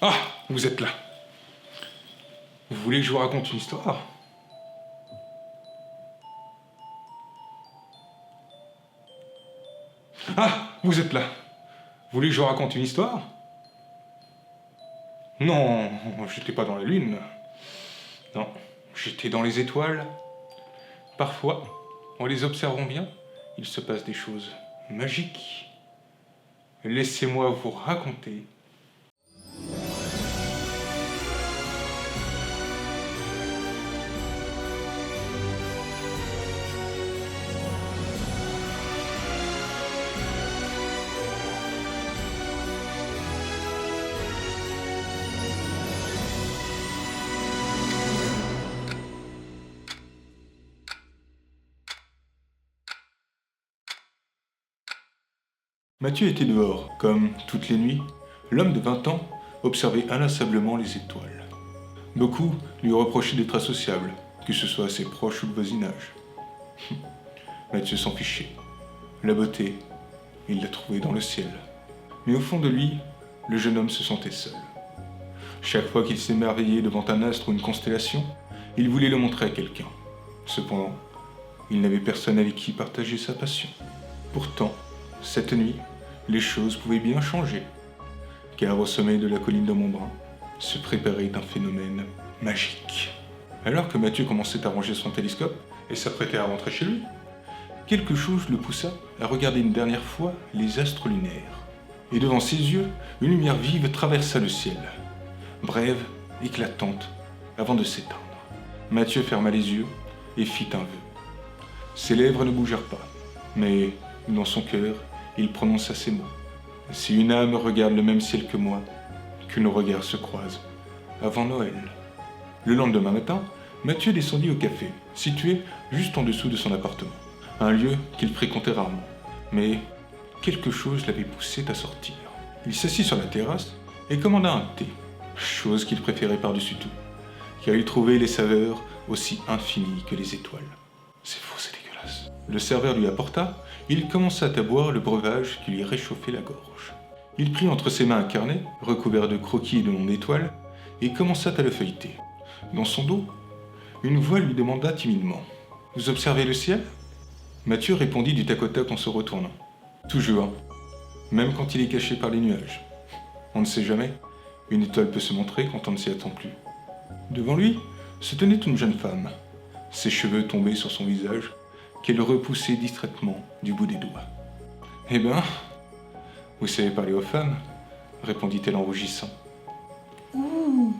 Ah, vous êtes là. Vous voulez que je vous raconte une histoire? Ah, vous êtes là. Vous voulez que je vous raconte une histoire? Non, j'étais pas dans la lune. Non, j'étais dans les étoiles. Parfois, en les observant bien, il se passe des choses magiques. Laissez-moi vous raconter. Mathieu était dehors, comme toutes les nuits. L'homme de 20 ans observait inlassablement les étoiles. Beaucoup lui reprochaient d'être associable, que ce soit à ses proches ou le voisinage. Mathieu s'en fichait. La beauté, il la trouvait dans le ciel. Mais au fond de lui, le jeune homme se sentait seul. Chaque fois qu'il s'émerveillait devant un astre ou une constellation, il voulait le montrer à quelqu'un. Cependant, il n'avait personne avec qui partager sa passion. Pourtant, cette nuit, les choses pouvaient bien changer. Car au sommet de la colline de Montbrun se préparait un phénomène magique. Alors que Mathieu commençait à ranger son télescope et s'apprêtait à rentrer chez lui, quelque chose le poussa à regarder une dernière fois les astres lunaires. Et devant ses yeux, une lumière vive traversa le ciel. Brève, éclatante, avant de s'éteindre. Mathieu ferma les yeux et fit un vœu. Ses lèvres ne bougèrent pas, mais dans son cœur, il prononça ces mots. Si une âme regarde le même ciel que moi, que nos regards se croisent avant Noël. Le lendemain matin, Mathieu descendit au café, situé juste en dessous de son appartement. Un lieu qu'il fréquentait rarement. Mais quelque chose l'avait poussé à sortir. Il s'assit sur la terrasse et commanda un thé, chose qu'il préférait par-dessus tout, car il trouvait les saveurs aussi infinies que les étoiles. C'est faux, c'est dégueulasse. Le serveur lui apporta, il commença à boire le breuvage qui lui réchauffait la gorge. Il prit entre ses mains un carnet, recouvert de croquis et de noms d'étoiles, et commença à le feuilleter. Dans son dos, une voix lui demanda timidement « Vous observez le ciel ?» Mathieu répondit du tac au tac en se retournant. « Toujours, même quand il est caché par les nuages. On ne sait jamais, une étoile peut se montrer quand on ne s'y attend plus. » Devant lui se tenait une jeune femme, ses cheveux tombés sur son visage, qu'elle repoussait distraitement du bout des doigts. « Eh ben, vous savez parler aux femmes ?» répondit-elle en rougissant. Ouh.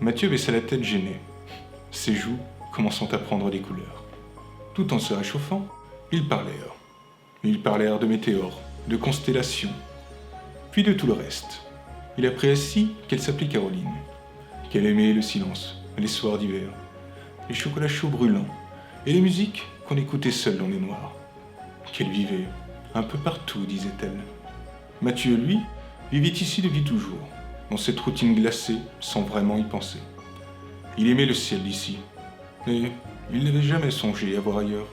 Mathieu baissa la tête gêné, ses joues commençant à prendre des couleurs. Tout en se réchauffant, ils parlèrent. Ils parlèrent de météores, de constellations, puis de tout le reste. Il apprit ainsi qu'elle s'appelait Caroline, qu'elle aimait le silence, les soirs d'hiver, les chocolats chauds brûlants et les musiques qu'on écoutait seul dans les noirs. Qu'elle vivait un peu partout, disait-elle. Mathieu, lui, vivait ici depuis toujours, dans cette routine glacée sans vraiment y penser. Il aimait le ciel d'ici, et il n'avait jamais songé à voir ailleurs.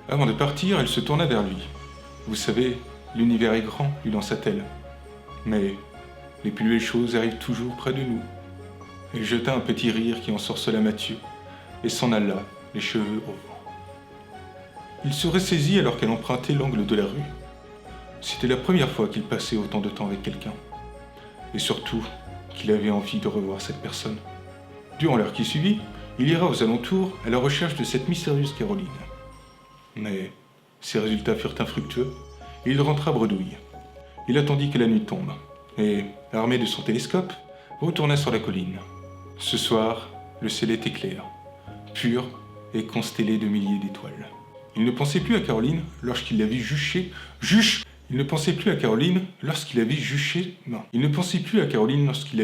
Avant de partir, elle se tourna vers lui. « Vous savez, l'univers est grand, lui lança-t-elle. Mais les plus belles choses arrivent toujours près de nous. » Elle jeta un petit rire qui ensorcela Mathieu, et s'en alla, les cheveux au vent. Il se ressaisit alors qu'elle empruntait l'angle de la rue. C'était la première fois qu'il passait autant de temps avec quelqu'un. Et surtout, qu'il avait envie de revoir cette personne. Durant l'heure qui suivit, il ira aux alentours à la recherche de cette mystérieuse Caroline. Mais ses résultats furent infructueux, et il rentra bredouille. Il attendit que la nuit tombe, et, armé de son télescope, retourna sur la colline. Ce soir, le ciel était clair, pur et constellé de milliers d'étoiles. Il ne pensait plus à Caroline lorsqu'il la vit jucher. Il ne pensait plus à Caroline lorsqu'il la vit jucher. Non. Il ne pensait plus à Caroline lorsqu'il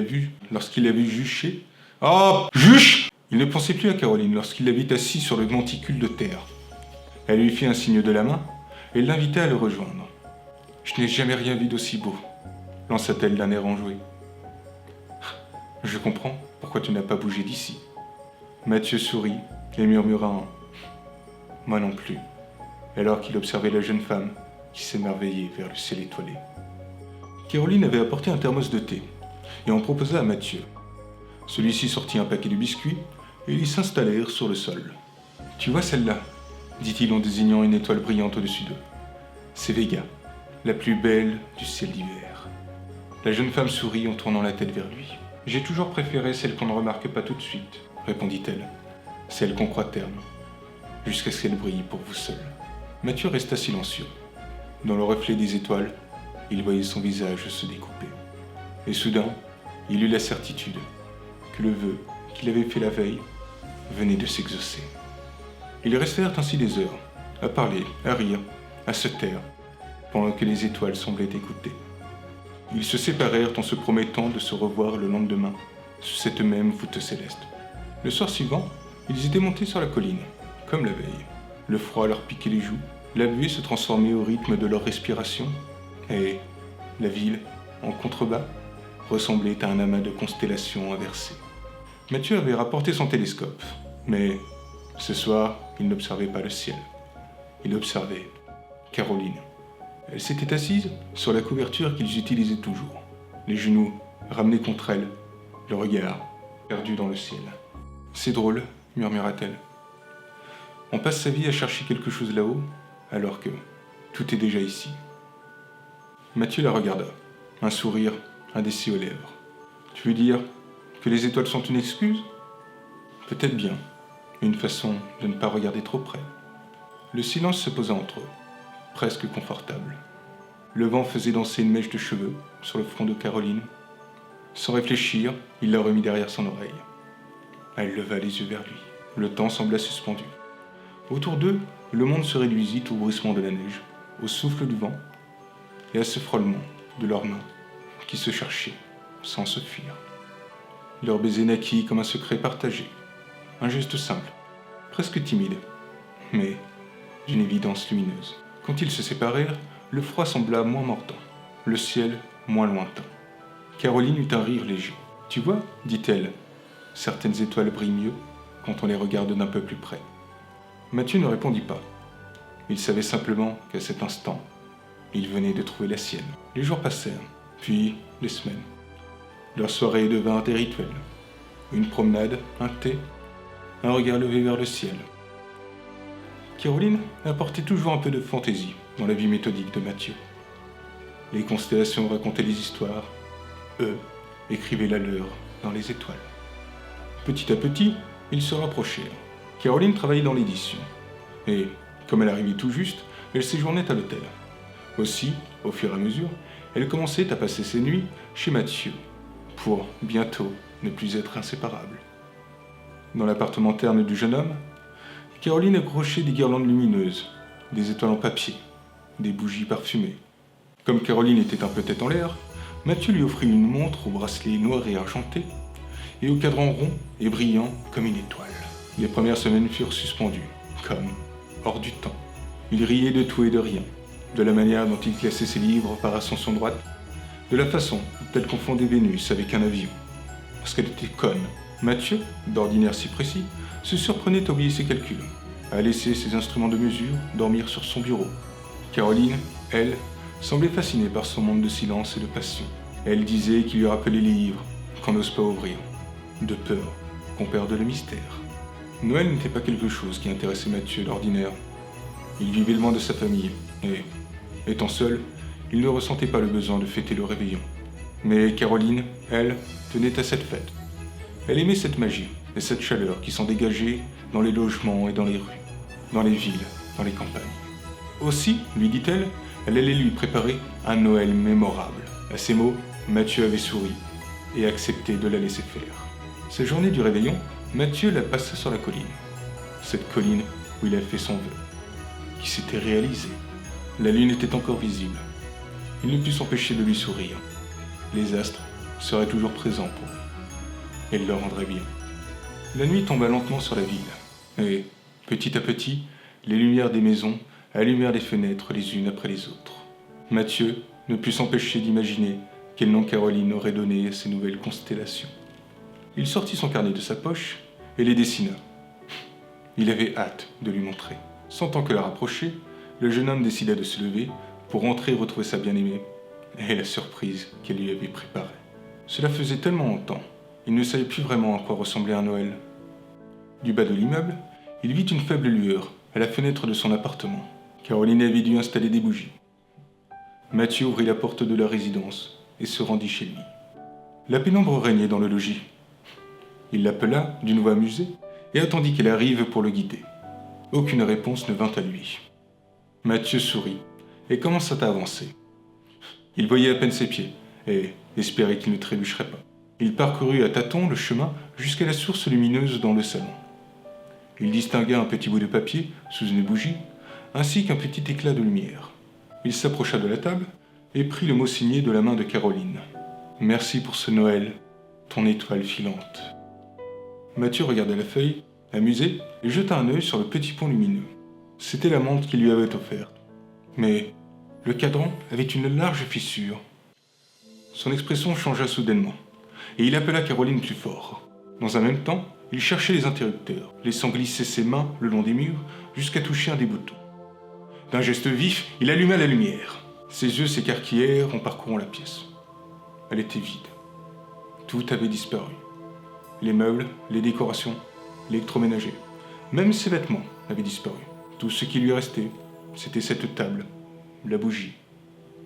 la vit jucher. Oh, juche! Il ne pensait plus à Caroline lorsqu'il la vit assise sur le monticule de terre. Elle lui fit un signe de la main et l'invita à le rejoindre. « Je n'ai jamais rien vu d'aussi beau, » lança-t-elle d'un air enjoué. « Je comprends pourquoi tu n'as pas bougé d'ici. » Mathieu sourit et murmura un « Moi non plus », alors qu'il observait la jeune femme qui s'émerveillait vers le ciel étoilé. Caroline avait apporté un thermos de thé. et en proposa à Mathieu. Celui-ci sortit un paquet de biscuits et ils s'installèrent sur le sol. « Tu vois celle-là » dit-il en désignant une étoile brillante au-dessus d'eux. « C'est Vega, la plus belle du ciel d'hiver. » La jeune femme sourit en tournant la tête vers lui. « J'ai toujours préféré celle qu'on ne remarque pas tout de suite, » répondit-elle. « Celle qu'on croit terne, jusqu'à ce qu'elle brille pour vous seul. » Mathieu resta silencieux. Dans le reflet des étoiles, il voyait son visage se découper. Et soudain, il eut la certitude que le vœu qu'il avait fait la veille venait de s'exaucer. Ils restèrent ainsi des heures, à parler, à rire, à se taire, pendant que les étoiles semblaient écouter. Ils se séparèrent en se promettant de se revoir le lendemain, sous cette même voûte céleste. Le soir suivant, ils étaient montés sur la colline, comme la veille. Le froid leur piquait les joues, la buée se transformait au rythme de leur respiration, et la ville, en contrebas, ressemblait à un amas de constellations inversées. Mathieu avait rapporté son télescope, mais ce soir, il n'observait pas le ciel. Il observait Caroline. Elle s'était assise sur la couverture qu'ils utilisaient toujours, les genoux ramenés contre elle, le regard perdu dans le ciel. « C'est drôle, » murmura-t-elle. « On passe sa vie à chercher quelque chose là-haut, alors que tout est déjà ici. » Mathieu la regarda, un sourire indécis aux lèvres. « Tu veux dire que les étoiles sont une excuse ? Peut-être bien, une façon de ne pas regarder trop près. » Le silence se posa entre eux, presque confortable. Le vent faisait danser une mèche de cheveux sur le front de Caroline. Sans réfléchir, il la remit derrière son oreille. Elle leva les yeux vers lui. Le temps sembla suspendu. Autour d'eux, le monde se réduisit au bruissement de la neige, au souffle du vent et à ce frôlement de leurs mains qui se cherchaient sans se fuir. Leur baiser naquit comme un secret partagé, un geste simple, presque timide, mais d'une évidence lumineuse. Quand ils se séparèrent, le froid sembla moins mordant, le ciel moins lointain. Caroline eut un rire léger. « Tu vois, dit-elle, certaines étoiles brillent mieux quand on les regarde d'un peu plus près. » Mathieu ne répondit pas. Il savait simplement qu'à cet instant, il venait de trouver la sienne. Les jours passèrent, puis les semaines. Leurs soirées devinrent des rituels. Une promenade, un thé, un regard levé vers le ciel. Caroline apportait toujours un peu de fantaisie dans la vie méthodique de Mathieu. Les constellations racontaient les histoires, eux écrivaient la leur dans les étoiles. Petit à petit, ils se rapprochèrent. Caroline travaillait dans l'édition, et, comme elle arrivait tout juste, elle séjournait à l'hôtel. Aussi, au fur et à mesure, elle commençait à passer ses nuits chez Mathieu, pour, bientôt, ne plus être inséparables. Dans l'appartement terne du jeune homme, Caroline accrochait des guirlandes lumineuses, des étoiles en papier, des bougies parfumées. Comme Caroline était un peu tête en l'air, Mathieu lui offrit une montre au bracelet noir et argenté, et au cadran rond et brillant comme une étoile. Les premières semaines furent suspendues, comme hors du temps. Il riait de tout et de rien, de la manière dont il classait ses livres par ascension droite, de la façon dont elle confondait Vénus avec un avion. Parce qu'elle était conne. Mathieu, d'ordinaire si précis, se surprenait à oublier ses calculs, à laisser ses instruments de mesure dormir sur son bureau. Caroline, elle, semblait fascinée par son monde de silence et de passion. Elle disait qu'il lui rappelait les livres qu'on n'ose pas ouvrir, de peur qu'on perde le mystère. Noël n'était pas quelque chose qui intéressait Mathieu d'ordinaire. Il vivait loin de sa famille, et, étant seul, il ne ressentait pas le besoin de fêter le réveillon. Mais Caroline, elle, tenait à cette fête. Elle aimait cette magie et cette chaleur qui s'en dégageait dans les logements et dans les rues, dans les villes, dans les campagnes. Aussi, lui dit-elle, elle allait lui préparer un Noël mémorable. À ces mots, Mathieu avait souri et accepté de la laisser faire. Cette journée du réveillon, Mathieu la passa sur la colline. Cette colline où il a fait son vœu, qui s'était réalisé. La lune était encore visible. Il ne put s'empêcher de lui sourire. Les astres seraient toujours présents pour lui. Elle le rendrait bien. La nuit tomba lentement sur la ville, et, petit à petit, les lumières des maisons allumèrent les fenêtres les unes après les autres. Mathieu ne put s'empêcher d'imaginer quel nom Caroline aurait donné à ces nouvelles constellations. Il sortit son carnet de sa poche et les dessina. Il avait hâte de lui montrer. Sentant que l'heure approchait, le jeune homme décida de se lever pour rentrer retrouver sa bien-aimée et la surprise qu'elle lui avait préparée. Cela faisait tellement longtemps, il ne savait plus vraiment à quoi ressemblait un Noël. Du bas de l'immeuble, il vit une faible lueur à la fenêtre de son appartement. Caroline avait dû installer des bougies. Mathieu ouvrit la porte de la résidence et se rendit chez lui. La pénombre régnait dans le logis. Il l'appela d'une voix amusée et attendit qu'elle arrive pour le guider. Aucune réponse ne vint à lui. Mathieu sourit et commença à avancer. Il voyait à peine ses pieds et espérait qu'il ne trébucherait pas. Il parcourut à tâtons le chemin jusqu'à la source lumineuse dans le salon. Il distingua un petit bout de papier sous une bougie, ainsi qu'un petit éclat de lumière. Il s'approcha de la table et prit le mot signé de la main de Caroline. « Merci pour ce Noël, ton étoile filante. » Mathieu regarda la feuille, amusé, et jeta un œil sur le petit pont lumineux. C'était la montre qu'il lui avait offerte. Mais le cadran avait une large fissure. Son expression changea soudainement, et il appela Caroline plus fort. Dans un même temps, il cherchait les interrupteurs, laissant glisser ses mains le long des murs jusqu'à toucher un des boutons. D'un geste vif, il alluma la lumière. Ses yeux s'écarquillèrent en parcourant la pièce. Elle était vide. Tout avait disparu. Les meubles, les décorations, l'électroménager, même ses vêtements avaient disparu. Tout ce qui lui restait, c'était cette table, la bougie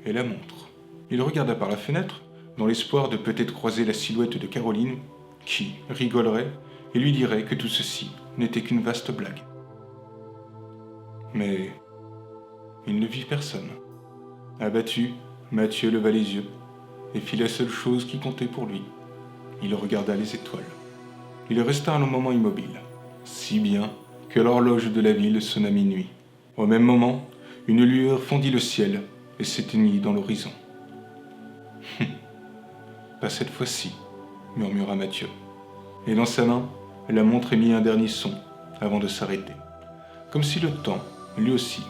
et la montre. Il regarda par la fenêtre, dans l'espoir de peut-être croiser la silhouette de Caroline, qui rigolerait et lui dirait que tout ceci n'était qu'une vaste blague. Mais il ne vit personne. Abattu, Mathieu leva les yeux et fit la seule chose qui comptait pour lui. Il regarda les étoiles. Il resta un long moment immobile, si bien que l'horloge de la ville sonna minuit. Au même moment, une lueur fondit le ciel et s'éteignit dans l'horizon. « Pas cette fois-ci, » murmura Mathieu. Et dans sa main, la montre émit un dernier son avant de s'arrêter, comme si le temps, lui aussi,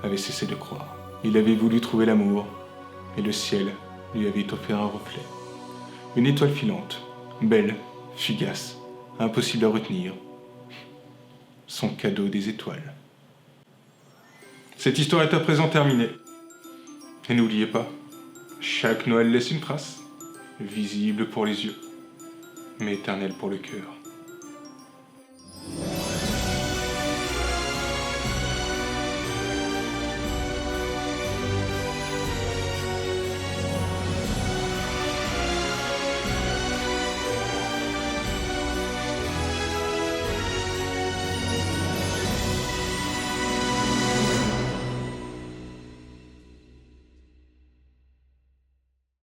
avait cessé de croire. Il avait voulu trouver l'amour, et le ciel lui avait offert un reflet. Une étoile filante, belle, fugace, impossible à retenir. Son cadeau des étoiles. Cette histoire est à présent terminée. Et n'oubliez pas, chaque Noël laisse une trace, visible pour les yeux, mais éternelle pour le cœur.